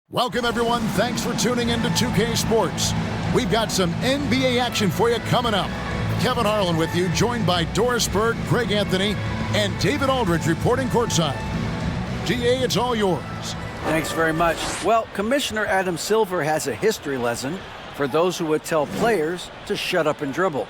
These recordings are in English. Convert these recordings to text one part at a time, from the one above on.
Welcome, everyone. Thanks for tuning into 2K Sports. We've got some NBA action for you coming up. Kevin Harlan with you, joined by Doris Bird, Greg Anthony, and David Aldridge reporting courtside. DA, it's all yours. Thanks very much. Well, Commissioner Adam Silver has a history lesson for those who would tell players to shut up and dribble.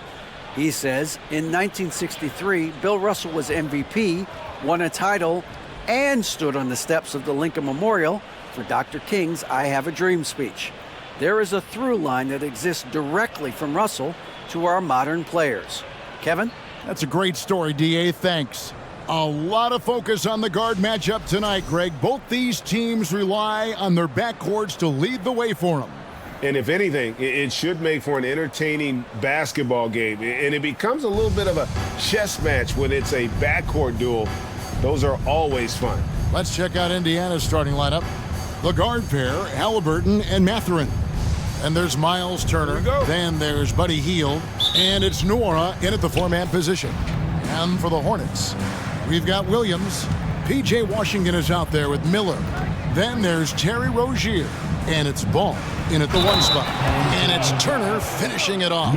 He says in 1963, Bill Russell was MVP, won a title, and stood on the steps of the Lincoln Memorial for Dr. King's I Have a Dream speech. There is a through line that exists directly from Russell to our modern players. Kevin? That's a great story, DA. Thanks. A lot of focus on the guard matchup tonight, Greg. Both these teams rely on their backcourts to lead the way for them. And if anything, it should make for an entertaining basketball game. And it becomes a little bit of a chess match when it's a backcourt duel. Those are always fun. Let's check out Indiana's starting lineup. The guard pair, Halliburton and Mathurin. And there's Miles Turner. Then there's Buddy Hield. And it's Nora in at the four-man position. And for the Hornets, we've got Williams. P.J. Washington is out there with Miller. Then there's Terry Rozier. And it's Ball in at the one spot. And it's Turner finishing it off.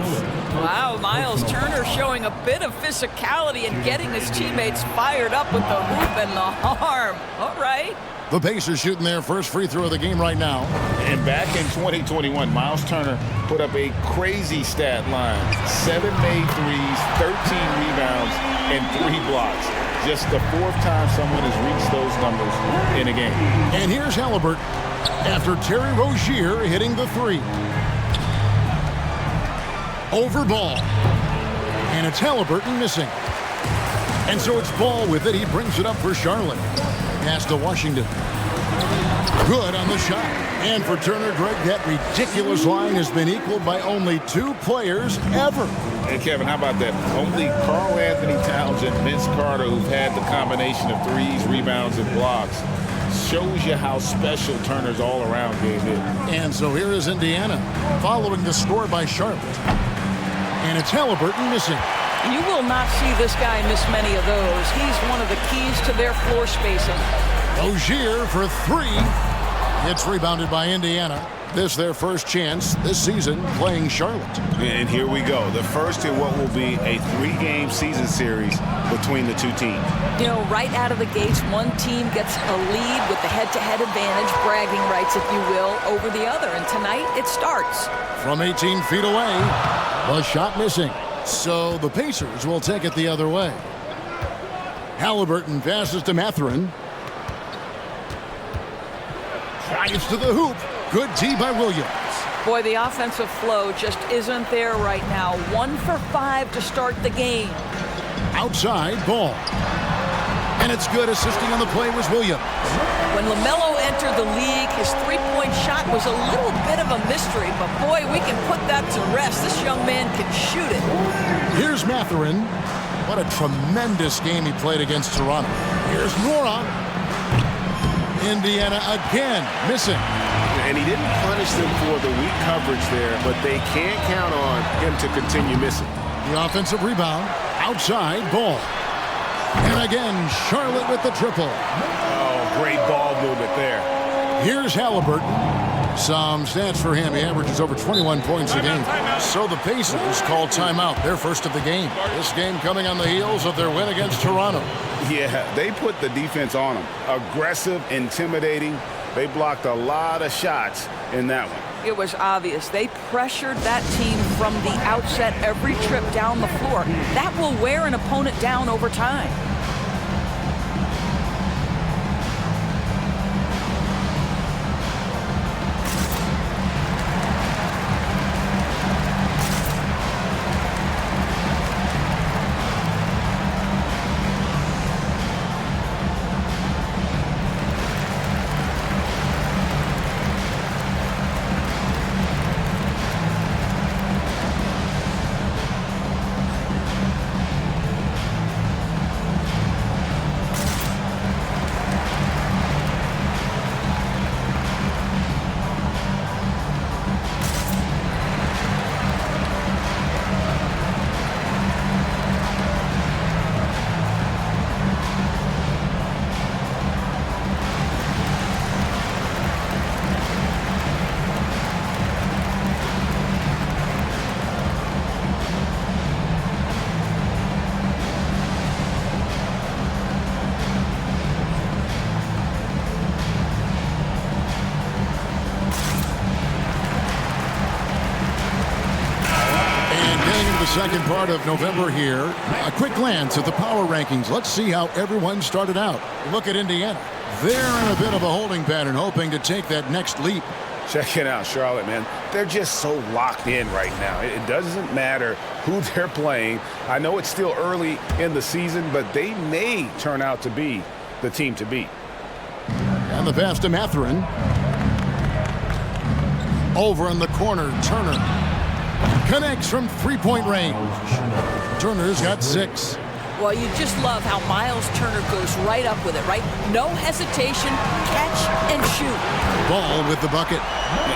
Wow, Miles Turner showing a bit of physicality and getting his teammates fired up with the hoop and the arm. All right. The Pacers shooting their first free throw of the game right now. And back in 2021, Miles Turner put up a crazy stat line. 7 made threes, 13 rebounds, and 3 blocks. Just the fourth time someone has reached those numbers in a game. And here's Halliburton after Terry Rozier hitting the three. Over Ball. And it's Halliburton missing. And so it's Ball with it. He brings it up for Charlotte. Pass to Washington. Good on the shot. And for Turner, Greg, that ridiculous line has been equaled by only 2 players ever. Hey, Kevin, how about that? Only Karl Anthony Towns and Vince Carter, who've had the combination of threes, rebounds, and blocks. Shows you how special Turner's all-around game is. And so here is Indiana, following the score by Charlotte. And it's Halliburton missing. You will not see this guy miss many of those. He's one of the keys to their floor spacing. Rozier for 3. It's rebounded by Indiana. This their first chance this season playing Charlotte. And here we go. The first in what will be a 3-game season series between the two teams. You know, right out of the gates, one team gets a lead with the head-to-head advantage, bragging rights, if you will, over the other. And tonight, it starts. From 18 feet away, the shot missing. So the Pacers will take it the other way. Halliburton passes to Mathurin. Drives to the hoop. Good D by Williams. Boy, the offensive flow just isn't there right now. 1 for 5 to start the game. Outside, Ball. And it's good. Assisting on the play was Williams. When LaMelo entered the league, his three-point shot was a little bit of a mystery, but boy, we can put that to rest. This young man can shoot it. Here's Mathurin. What a tremendous game he played against Toronto. Here's Nora. Indiana again missing. And he didn't punish them for the weak coverage there, but they can't count on him to continue missing. The offensive rebound. Outside, Ball. And again, Charlotte with the triple. Great ball movement there. Here's Halliburton. Some stats for him. He averages over 21 points a game. So the Pacers call timeout, their first of the game. This game coming on the heels of their win against Toronto. Yeah, they put the defense on them. Aggressive, intimidating. They blocked a lot of shots in that one. It was obvious. They pressured that team from the outset every trip down the floor. That will wear an opponent down over time. Getting into the second part of November here, a quick glance at the power rankings. Let's see how everyone started out. Look at Indiana. They're in a bit of a holding pattern, hoping to take that next leap. Check it out, Charlotte, man. They're just so locked in right now. It doesn't matter who they're playing. I know it's still early in the season, but they may turn out to be the team to beat. And the pass to Mathurin. Over in the corner, Turner. Connects from three-point range. Turner's got 6. Well, you just love how Miles Turner goes right up with it, right? No hesitation, catch and shoot. Ball with the bucket.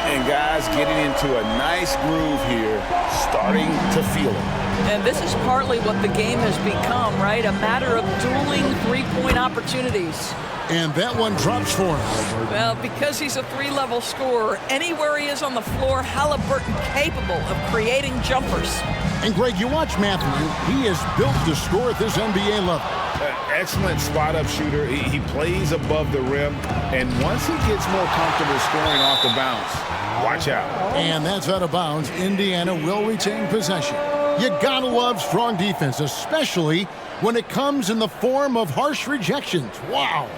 And guys getting into a nice groove here, starting to feel it. And this is partly what the game has become, right? A matter of dueling three-point opportunities. And that one drops for him. Well, because he's a 3-level scorer, anywhere he is on the floor, Halliburton capable of creating jumpers. And Greg, you watch Matthew. He is built to score at this NBA level. Excellent spot-up shooter. He plays above the rim, and once he gets more comfortable scoring off the bounce, watch out. And that's out of bounds. Indiana will retain possession. You gotta love strong defense, especially when it comes in the form of harsh rejections. Wow.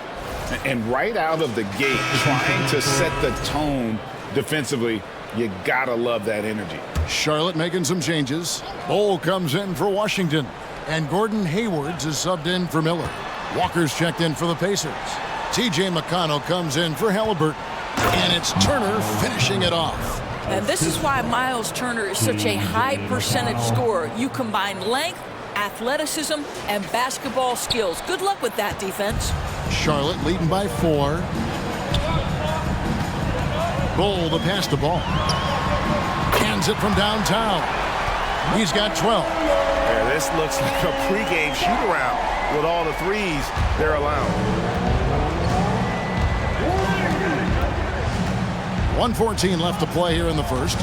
And right out of the gate, trying to set the tone defensively, you gotta love that energy. Charlotte making some changes. Bol comes in for Washington. And Gordon Haywards is subbed in for Miller. Walker's checked in for the Pacers. T.J. McConnell comes in for Halliburton. And it's Turner finishing it off. And this is why Miles Turner is such a high percentage scorer. You combine length, athleticism, and basketball skills. Good luck with that defense. Charlotte leading by 4. Bol to pass the ball. Hands it from downtown. He's got 12. Yeah, this looks like a pregame shoot-around with all the threes they're allowing. 1:14 left to play here in the first.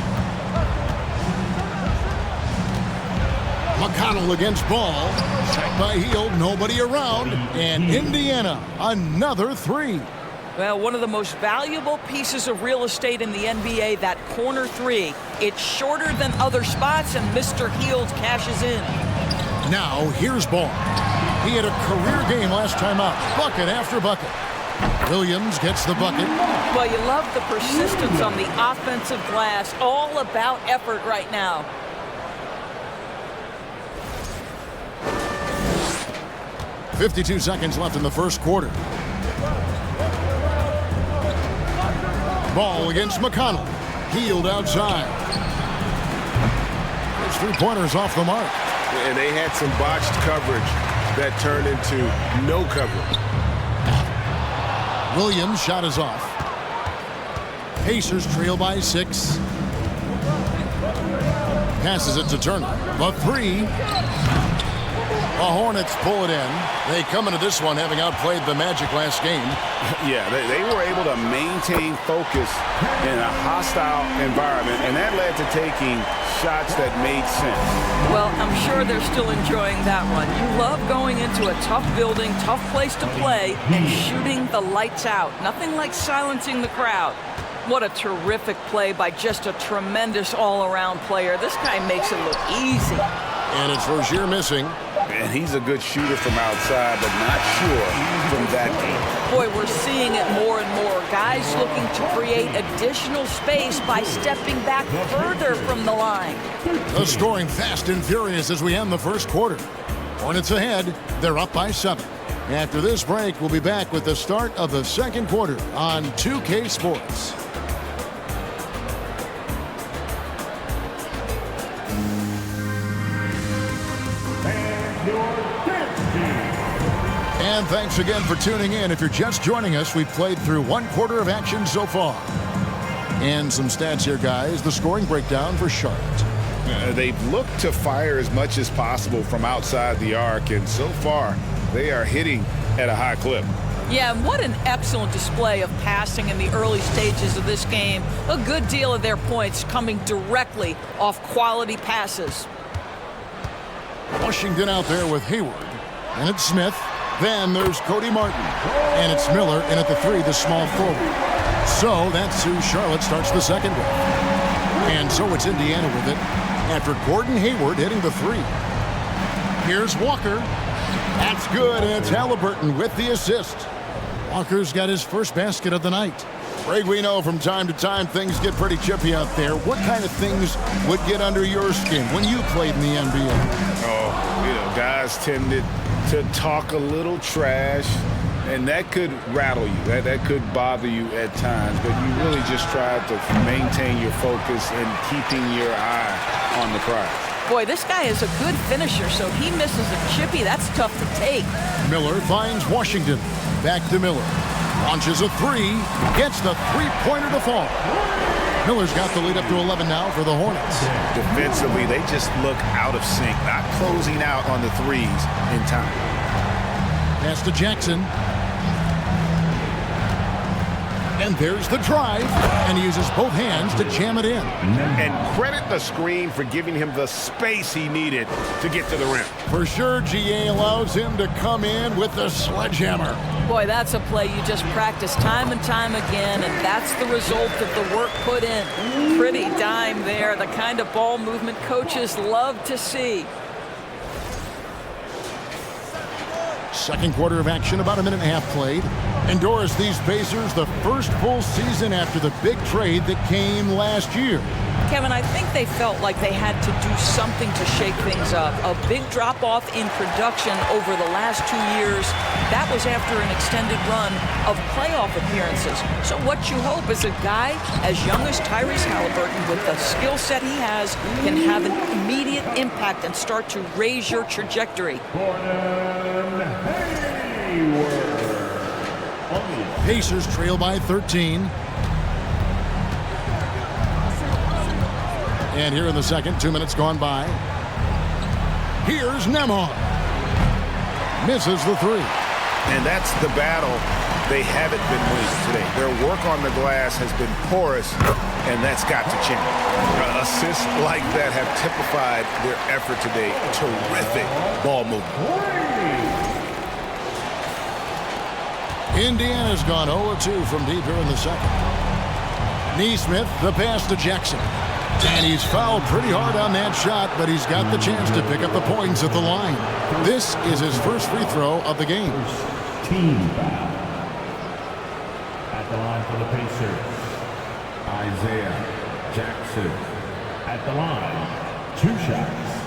McConnell against Ball. Checked by Hield, nobody around. And Indiana, another 3. Well, one of the most valuable pieces of real estate in the NBA, that corner 3. It's shorter than other spots, and Mr. Hield cashes in. Now, here's Ball. He had a career game last time out. Bucket after bucket. Williams gets the bucket. Well, you love the persistence on the offensive glass. All about effort right now. .52 seconds left in the first quarter. Ball against McConnell. Hield outside. His three-pointers off the mark. And they had some botched coverage that turned into no coverage. Williams' shot is off. Pacers trail by 6. Passes it to Turner. The 3. The Hornets pull it in. They come into this one having outplayed the Magic last game. Yeah, they were able to maintain focus in a hostile environment, and that led to taking shots that made sense. Well, I'm sure they're still enjoying that one. You love going into a tough building, tough place to play, and shooting the lights out. Nothing like silencing the crowd. What a terrific play by just a tremendous all-around player. This guy makes it look easy. And it's Rozier missing. And he's a good shooter from outside, but not sure from that deep. Boy, we're seeing it more and more. Guys looking to create additional space by stepping back further from the line. The scoring fast and furious as we end the first quarter. Hornets ahead. They're up by 7. After this break, we'll be back with the start of the second quarter on 2K Sports. And thanks again for tuning in. If you're just joining us, we've played through one quarter of action so far. And some stats here, guys. The scoring breakdown for Charlotte. They've looked to fire as much as possible from outside the arc, and so far, they are hitting at a high clip. Yeah, and what an excellent display of passing in the early stages of this game. A good deal of their points coming directly off quality passes. Washington out there with Hayward. And it's Smith. Then there's Cody Martin. And it's Miller in at the 3, the small forward. So that's who Charlotte starts the second with. And so it's Indiana with it. after Gordon Hayward hitting the three. Here's Walker. That's good, and it's Halliburton with the assist. Walker's got his first basket of the night. Greg, we know from time to time things get pretty chippy out there. What kind of things would get under your skin when you played in the NBA? Oh, guys tended to talk a little trash, and that could rattle you. That could bother you at times, but you really just try to maintain your focus and keeping your eye on the prize. Boy, this guy is a good finisher, so he misses a chippy. That's tough to take. Miller finds Washington. Back to Miller. Launches a three. Gets the three-pointer to fall. Miller's got the lead up to 11 now for the Hornets. Defensively, they just look out of sync, not closing out on the threes in time. Pass to Jackson. And there's the drive, and he uses both hands to jam it in. And credit the screen for giving him the space he needed to get to the rim. For sure, GA allows him to come in with the sledgehammer. Boy, that's a play you just practice time and time again, and that's the result of the work put in. Pretty dime there, the kind of ball movement coaches love to see. Second quarter of action, about a minute and a half played. And Doris, these Pacers, the first full season after the big trade that came last year. Kevin, I think they felt like they had to do something to shake things up. A big drop-off in production over the last 2 years. That was after an extended run of playoff appearances. So what you hope is a guy as young as Tyrese Halliburton, with the skill set he has, can have an immediate impact and start to raise your trajectory. Pacers trail by 13. And here in the second, 2 minutes gone by. Here's Nembhard. Misses the three. And that's the battle they haven't been winning today. Their work on the glass has been porous, and that's got to change. Assists like that have typified their effort today. Terrific ball movement. Indiana's gone 0-2 from deep here in the second. Neesmith, the pass to Jackson. And he's fouled pretty hard on that shot, but he's got the chance to pick up the points at the line. This is his first free throw of the game. Team foul. At the line for the Pacers, Isaiah Jackson. At the line, 2 shots.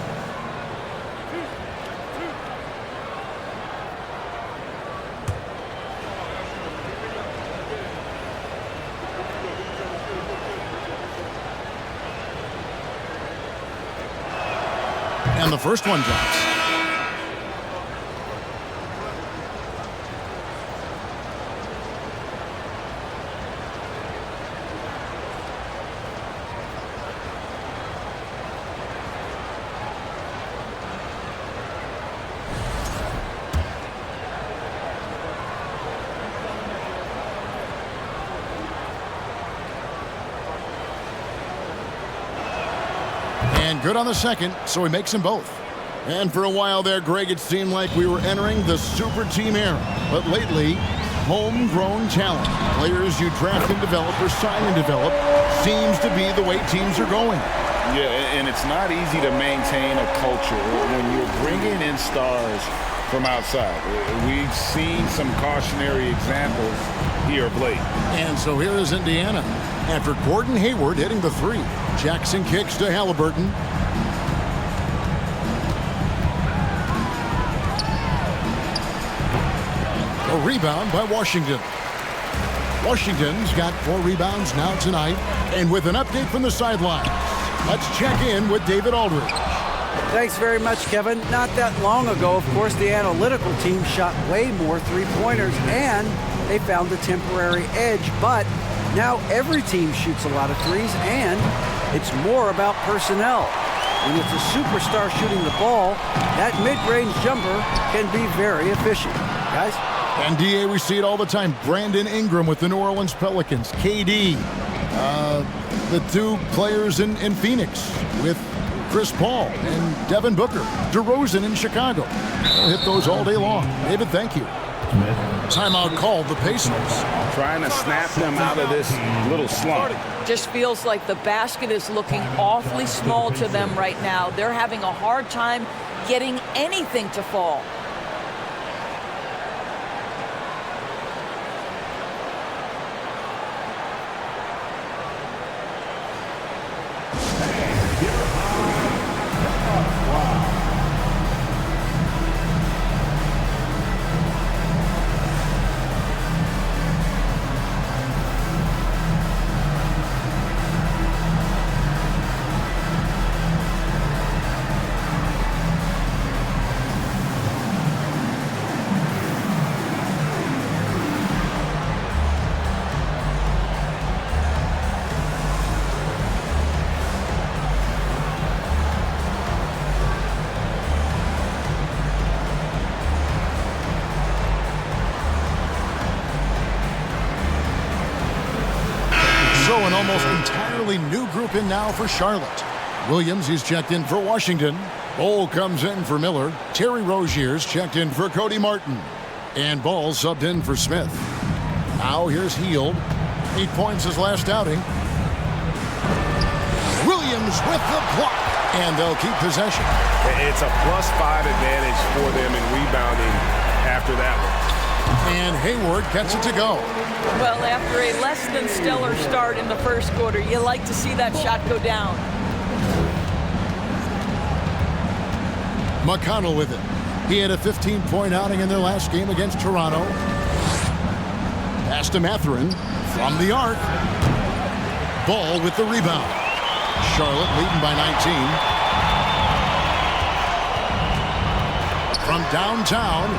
And the first one drops. And good on the second, so he makes them both. And for a while there, Greg, it seemed like we were entering the super team era. But lately, homegrown talent, players you draft and develop or sign and develop, seems to be the way teams are going. Yeah, and it's not easy to maintain a culture when you're bringing in stars from outside. We've seen some cautionary examples here of late. And so here is Indiana. After Gordon Hayward hitting the three, Jackson kicks to Halliburton. A rebound by Washington. Washington's got 4 rebounds now tonight. And with an update from the sideline, let's check in with David Aldridge. Thanks very much, Kevin. Not that long ago, of course, the analytical team shot way more three-pointers, and they found a temporary edge. But now every team shoots a lot of threes, and it's more about personnel. When it's a superstar shooting the ball, that mid-range jumper can be very efficient. Guys? And DA, we see it all the time. Brandon Ingram with the New Orleans Pelicans. KD, the 2 players in Phoenix with Chris Paul and Devin Booker. DeRozan in Chicago. We'll hit those all day long. David, thank you. Smith. Timeout called the Pacers. Trying to snap them out of this little slump. Just feels like the basket is looking awfully small to them right now. They're having a hard time getting anything to fall. So an almost entirely new group in now for Charlotte. Williams is checked in for Washington. Bol comes in for Miller. Terry Rozier's checked in for Cody Martin. And Ball subbed in for Smith. Now here's Hield. 8 points his last outing. Williams with the block. And they'll keep possession. It's a +5 advantage for them in rebounding after that one. And Hayward gets it to go. Well, after a less than stellar start in the first quarter, you like to see that shot go down. McConnell with it. He had a 15-point outing in their last game against Toronto. Pass to Mathurin from the arc. Ball with the rebound. Charlotte leading by 19. From downtown,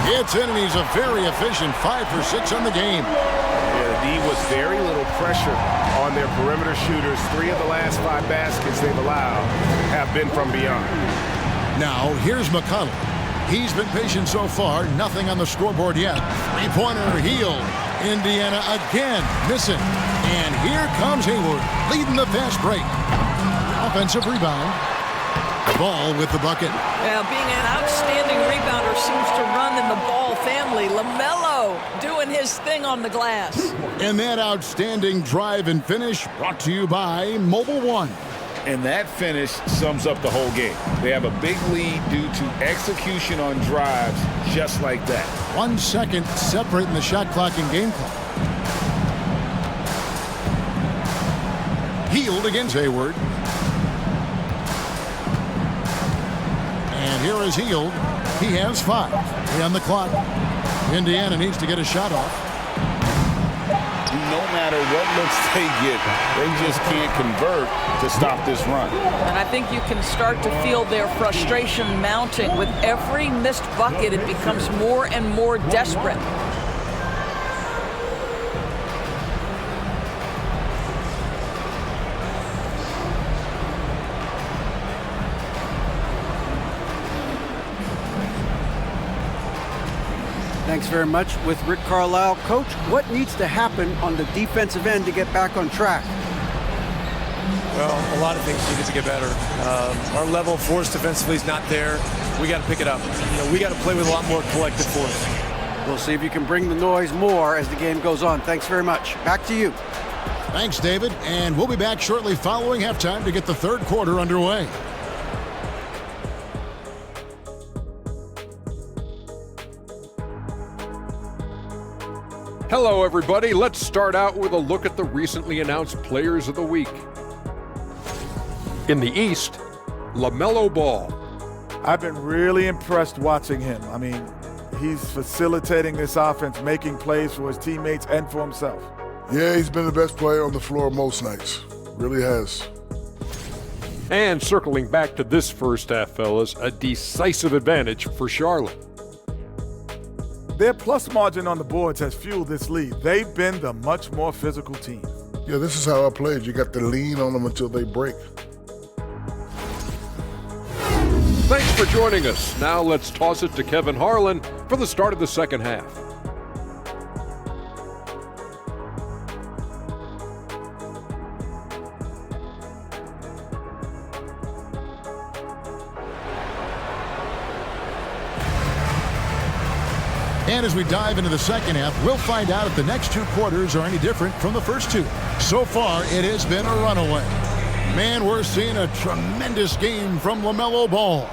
it's in, and he's a very efficient 5 for 6 on the game. Yeah, the D was very little pressure on their perimeter shooters. 3 of the last 5 baskets they've allowed have been from beyond. Now, here's McConnell. He's been patient so far. Nothing on the scoreboard yet. Three-pointer, Hield. Indiana again missing. And here comes Hayward, leading the fast break. Offensive rebound. Ball with the bucket. Well, being an outstanding rebounder seems to run in the Ball family. LaMelo doing his thing on the glass. And that outstanding drive and finish brought to you by Mobile One. And that finish sums up the whole game. They have a big lead due to execution on drives just like that. 1 second separating the shot clock and game clock. Hield against Hayward. And here is Hield. He has 5. 3 on the clock. Indiana needs to get a shot off. No matter what looks they get, they just can't convert to stop this run. And I think you can start to feel their frustration mounting. With every missed bucket, it becomes more and more desperate. Thanks very much. With Rick Carlisle. Coach, what needs to happen on the defensive end to get back on track? Well, a lot of things needed to get better. Our level of force defensively is not there. We got to pick it up. We got to play with a lot more collective force. We'll see if you can bring the noise more as the game goes on. Thanks very much. Back to you. Thanks, David. And we'll be back shortly following halftime to get the third quarter underway. Hello, everybody. Let's start out with a look at the recently announced Players of the Week. In the East, LaMelo Ball. I've been really impressed watching him. I mean, he's facilitating this offense, making plays for his teammates and for himself. Yeah, he's been the best player on the floor most nights. Really has. And circling back to this first half, fellas, a decisive advantage for Charlotte. Their plus margin on the boards has fueled this lead. They've been the much more physical team. Yeah, this is how I played. You got to lean on them until they break. Thanks for joining us. Now let's toss it to Kevin Harlan for the start of the second half. And as we dive into the second half, we'll find out if the next 2 quarters are any different from the first 2. So far, it has been a runaway. Man, we're seeing a tremendous game from LaMelo Ball.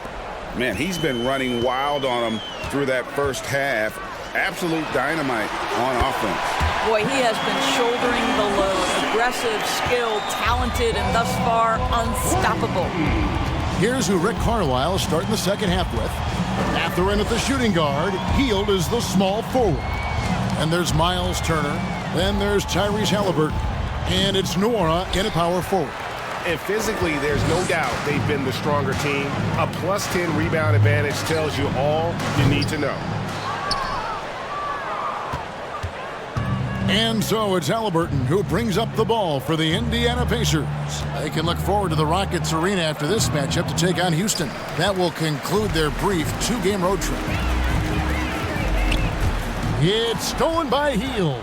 Man, he's been running wild on them through that first half. Absolute dynamite on offense. Boy, he has been shouldering the load. Aggressive, skilled, talented, and thus far unstoppable. Here's who Rick Carlisle is starting the second half with. Mathurin at the shooting guard. Hield is the small forward. And there's Miles Turner. Then there's Tyrese Halliburton. And it's Nora in at power forward. And physically, there's no doubt they've been the stronger team. A +10 rebound advantage tells you all you need to know. And so it's Halliburton who brings up the ball for the Indiana Pacers. They can look forward to the Rockets Arena after this matchup to take on Houston. That will conclude their brief 2-game road trip. It's stolen by Hield.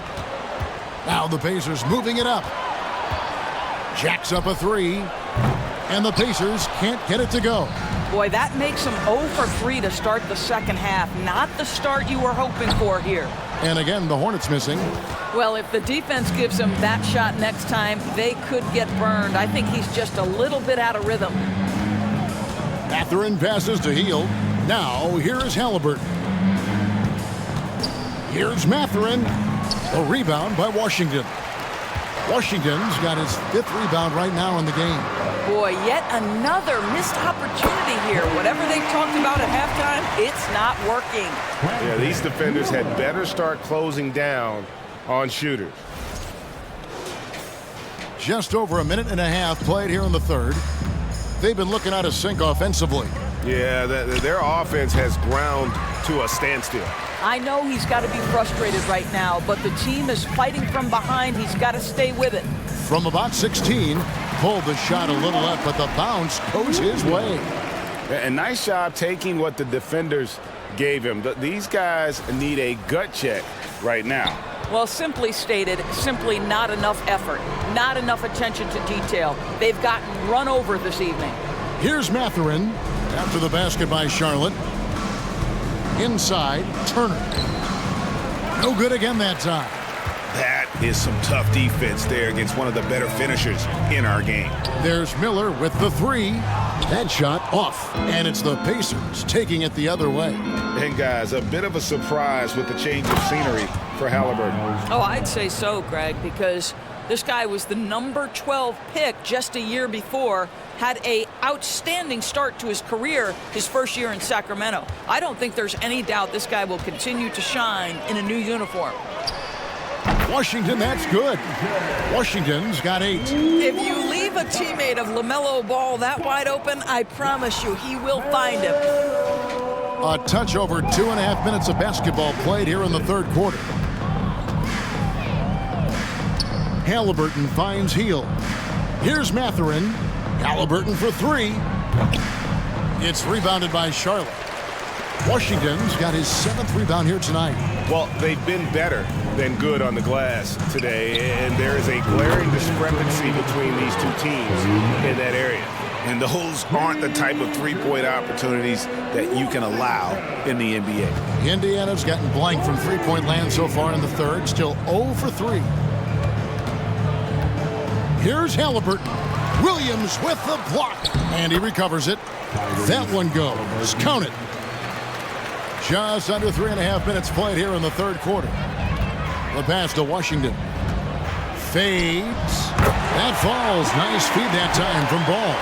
Now the Pacers moving it up. Jacks up a 3. And the Pacers can't get it to go. Boy, that makes them 0 for 3 to start the second half. Not the start you were hoping for here. And again, the Hornets missing. Well, if the defense gives him that shot next time, they could get burned. I think he's just a little bit out of rhythm. Mathurin passes to Hield. Now, here is Halliburton. Here's Mathurin. A rebound by Washington. Washington's got his 5th rebound right now in the game. Boy, yet another missed opportunity here. Whatever they talked about at halftime, it's not working. Yeah, these defenders had better start closing down on shooters. Just over a minute and a half played here in the third. They've been looking out of sync offensively. Yeah, their offense has ground to a standstill. I know he's got to be frustrated right now, but the team is fighting from behind. He's got to stay with it. From about 16, pulled the shot a little up, but the bounce goes his way. And nice job taking what the defenders gave him. These guys need a gut check right now. Well, simply stated, simply not enough effort, not enough attention to detail. They've gotten run over this evening. Here's Mathurin after the basket by Charlotte. Inside, Turner. No good again that time. That is some tough defense there against one of the better finishers in our game. There's Miller with the 3. That shot off, and it's the Pacers taking it the other way. And guys, a bit of a surprise with the change of scenery for Halliburton. Oh, I'd say so, Greg, because this guy was the number 12 pick just a year before, had an outstanding start to his career his first year in Sacramento. I don't think there's any doubt this guy will continue to shine in a new uniform. Washington, that's good. Washington's got 8. If you leave a teammate of LaMelo Ball that wide open, I promise you he will find him. A touch over 2.5 minutes of basketball played here in the third quarter. Halliburton finds Hield. Here's Mathurin. Halliburton for 3. It's rebounded by Charlotte. Washington's got his 7th rebound here tonight. Well, they've been better than good on the glass today, and there is a glaring discrepancy between these two teams in that area. And those aren't the type of three-point opportunities that you can allow in the NBA. Indiana's gotten blank from three-point land so far in the third, still 0 for 3. Here's Halliburton. Williams with the block, and he recovers it. That one goes. Count it. Just under 3.5 minutes played here in the third quarter. The pass to Washington. Fades. That falls. Nice feed that time from Ball.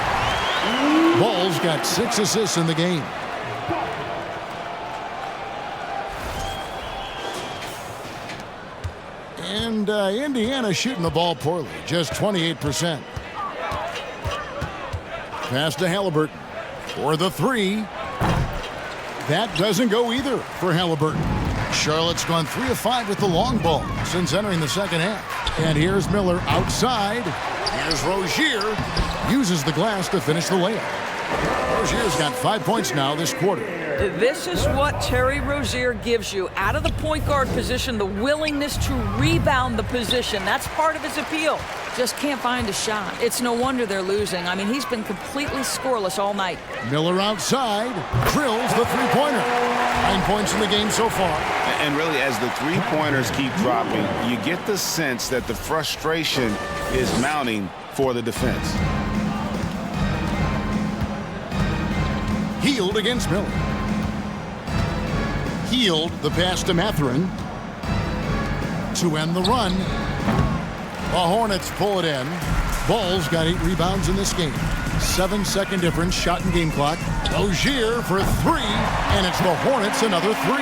Ball's got 6 assists in the game. And Indiana shooting the ball poorly, just 28%. Pass to Halliburton for the 3. That doesn't go either for Halliburton. Charlotte's gone 3 of 5 with the long ball since entering the second half. And here's Miller outside. Here's Rozier. Uses the glass to finish the layup. Rozier's got 5 points now this quarter. This is what Terry Rozier gives you. Out of the point guard position, the willingness to rebound the position. That's part of his appeal. Just can't find a shot. It's no wonder they're losing. I mean, he's been completely scoreless all night. Miller outside. Drills the three-pointer. 9 points in the game so far. And really, as the three-pointers keep dropping, you get the sense that the frustration is mounting for the defense. Healed against Miller. Healed the pass to Mathurin to end the run. The Hornets pull it in. Ball's got 8 rebounds in this game. 7-second difference, shot and game clock. Rozier for 3, and it's the Hornets another 3.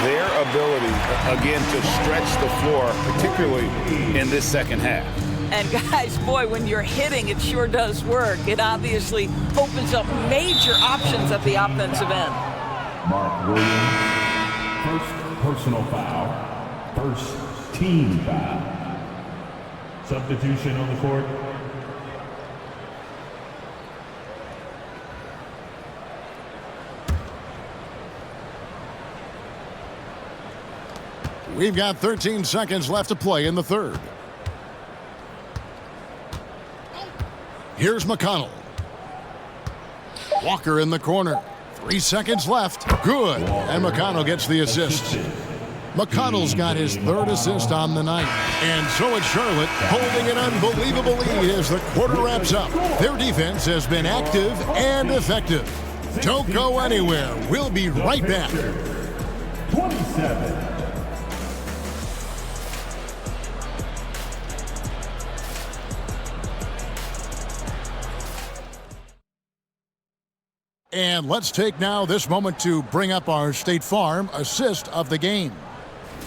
Their ability, again, to stretch the floor, particularly in this second half. And guys, boy, when you're hitting, it sure does work. It obviously opens up major options at the offensive end. Mark Williams, first personal foul, first team foul. Substitution on the court. We've got 13 seconds left to play in the third. Here's McConnell. Walker in the corner. 3 seconds left. Good. And McConnell gets the assist. McConnell's got his 3rd assist on the night. And so it's Charlotte holding an unbelievable lead as the quarter wraps up. Their defense has been active and effective. Don't go anywhere. We'll be right back. 27. And let's take now this moment to bring up our State Farm assist of the game.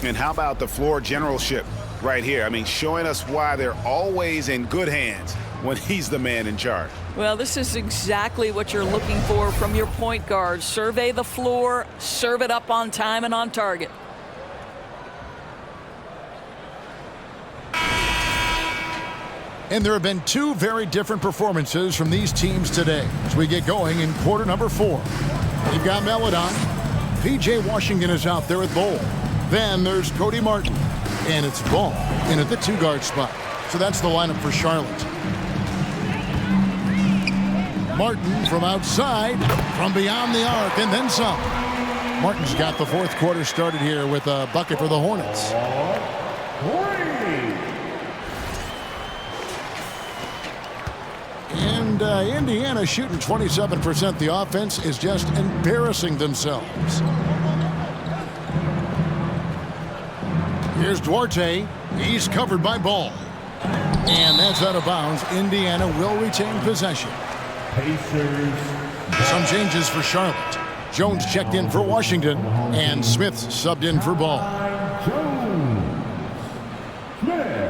And how about the floor generalship right here? I mean, showing us why they're always in good hands when he's the man in charge. Well, this is exactly what you're looking for from your point guard. Survey the floor, serve it up on time and on target. And there have been 2 very different performances from these teams today as we get going in quarter number 4. We've got Meladon. P.J. Washington is out there at Bowl. Then there's Cody Martin. And it's Ball in at the 2-guard spot. So that's the lineup for Charlotte. Martin from outside, from beyond the arc, and then some. Martin's got the 4th quarter started here with a bucket for the Hornets. And Indiana shooting 27%. The offense is just embarrassing themselves. Here's Duarte. He's covered by Ball. And that's out of bounds. Indiana will retain possession. Pacers. Some changes for Charlotte. Jones checked in for Washington. And Smith subbed in for Ball. Jones. Smith.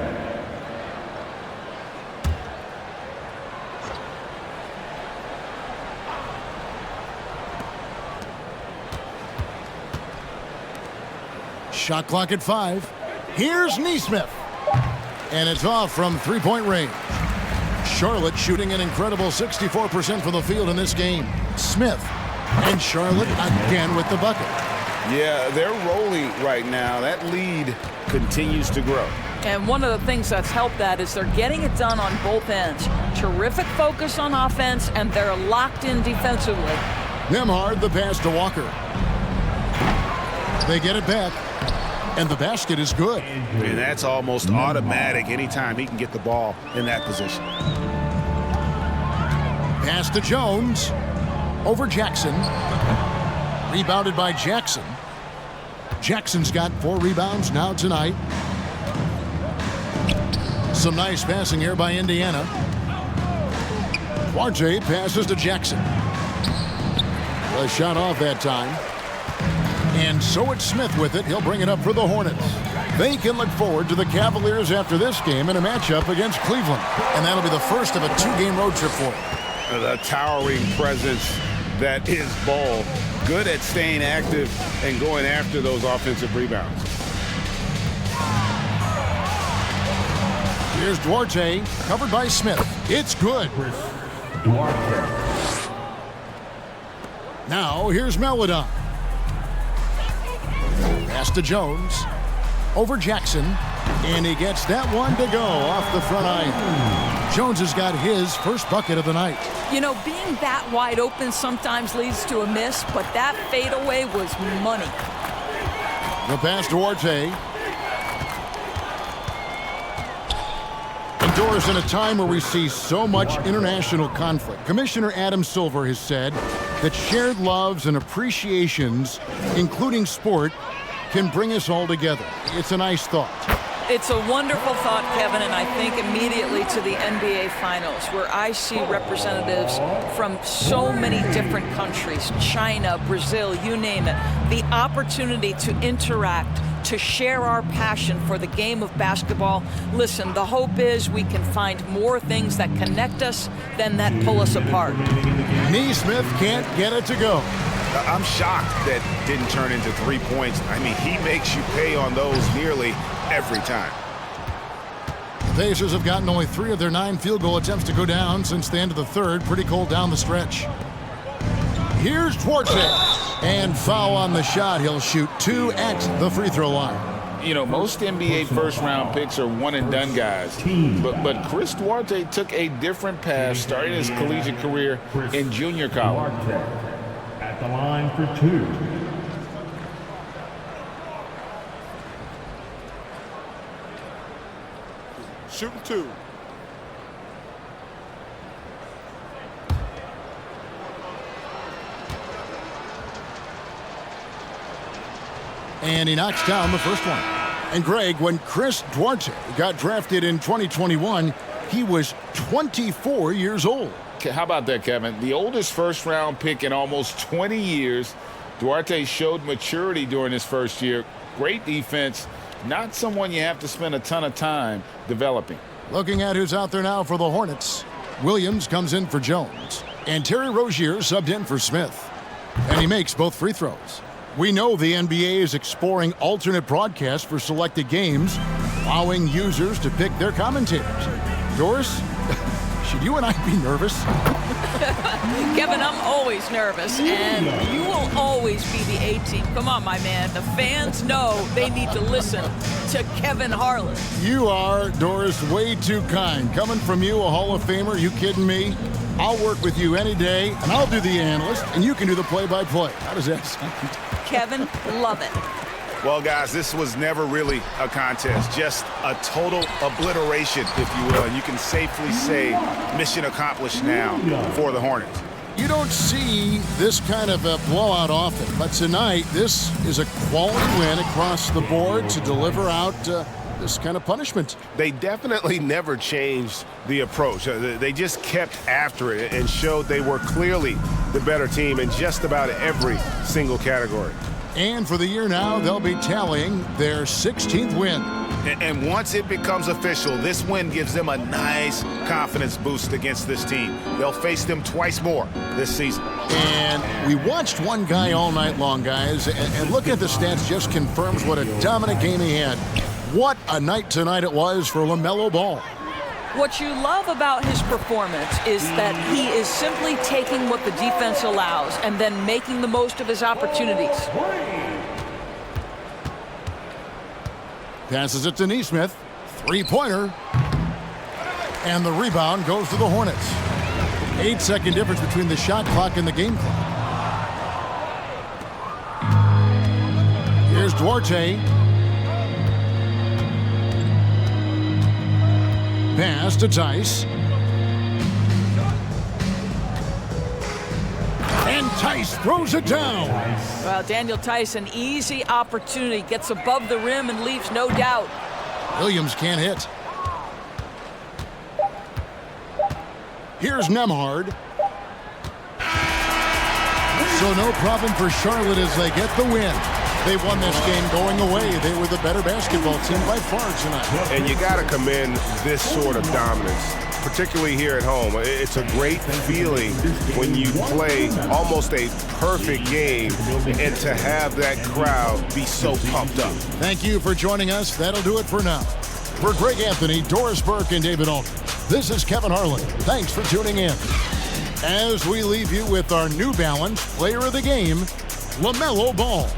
Shot clock at 5. Here's Nesmith. And it's off from 3-point range. Charlotte shooting an incredible 64% from the field in this game. Smith. And Charlotte again with the bucket. Yeah, they're rolling right now. That lead continues to grow. And one of the things that's helped that is they're getting it done on both ends. Terrific focus on offense, and they're locked in defensively. Nembhard the pass to Walker. They get it back. And the basket is good. And that's almost automatic anytime he can get the ball in that position. Pass to Jones. Over Jackson. Rebounded by Jackson. Jackson's got 4 rebounds now tonight. Some nice passing here by Indiana. Duarte passes to Jackson. A shot off that time. And so it's Smith with it. He'll bring it up for the Hornets. They can look forward to the Cavaliers after this game in a matchup against Cleveland. And that'll be the first of a 2-game road trip for them. The towering presence that is Ball. Good at staying active and going after those offensive rebounds. Here's Duarte, covered by Smith. It's good. Duarte. Now here's Meladon. Pass to Jones. Over Jackson. And he gets that one to go off the front iron. Jones has got his first bucket of the night. You know, being that wide open sometimes leads to a miss, but that fadeaway was money. The pass to Duarte. Doris, in a time where we see so much international conflict, Commissioner Adam Silver has said that shared loves and appreciations, including sport, can bring us all together. It's a nice thought. It's a wonderful thought, Kevin, and I think immediately to the NBA Finals, where I see representatives from so many different countries, China, Brazil, you name it, the opportunity to interact, to share our passion for the game of basketball. Listen, the hope is we can find more things that connect us than that pull us apart. Neesmith can't get it to go. I'm shocked that didn't turn into 3 points. I mean, he makes you pay on those nearly every time. The Pacers have gotten only 3 of their 9 field goal attempts to go down since the end of the third. Pretty cold down the stretch. Here's Duarte. And foul on the shot. He'll shoot 2 at the free throw line. You know, most NBA first-round picks are one-and-done guys. But Chris Duarte took a different path starting his collegiate career in junior college. At the line for 2. Shooting 2. And he knocks down the first one. And Greg, when Chris Duarte got drafted in 2021, he was 24 years old. How about that, Kevin? The oldest first-round pick in almost 20 years. Duarte showed maturity during his first year. Great defense. Not someone you have to spend a ton of time developing. Looking at who's out there now for the Hornets. Williams comes in for Jones. And Terry Rozier subbed in for Smith. And he makes both free throws. We know the NBA is exploring alternate broadcasts for selected games, allowing users to pick their commentators. Doris, should you and I be nervous? Kevin, I'm always nervous, and you will always be the A-team. Come on, my man. The fans know they need to listen to Kevin Harlan. You are, Doris, way too kind. Coming from you, a Hall of Famer, you kidding me? I'll work with you any day, and I'll do the analyst, and you can do the play-by-play. How does that sound? Kevin, love it. Well, guys, this was never really a contest, just a total obliteration, if you will. And you can safely say mission accomplished now for the Hornets. You don't see this kind of a blowout often, but tonight this is a quality win across the board to deliver out this kind of punishment. They definitely never changed the approach. They just kept after it and showed they were clearly the better team in just about every single category. And for the year now, they'll be tallying their 16th win. And once it becomes official, this win gives them a nice confidence boost against this team. They'll face them twice more this season. And we watched one guy all night long, guys, and look at the stats just confirms what a dominant game he had. What a night tonight it was for LaMelo Ball. What you love about his performance is that he is simply taking what the defense allows and then making the most of his opportunities. Passes it to Neesmith. Three-pointer. And the rebound goes to the Hornets. 8-second difference between the shot clock and the game clock. Here's Duarte. Pass to Tice. And Tice throws it down. Well, Daniel Tice, an easy opportunity, gets above the rim and leaves no doubt. Williams can't hit. Here's Nembhard. So no problem for Charlotte as they get the win. They won this game going away. They were the better basketball team by far tonight. And you got to commend this sort of dominance, particularly here at home. It's a great feeling when you play almost a perfect game and to have that crowd be so pumped up. Thank you for joining us. That'll do it for now. For Greg Anthony, Doris Burke, and David Aldridge, this is Kevin Harlan. Thanks for tuning in. As we leave you with our New Balance Player of the Game, LaMelo Ball.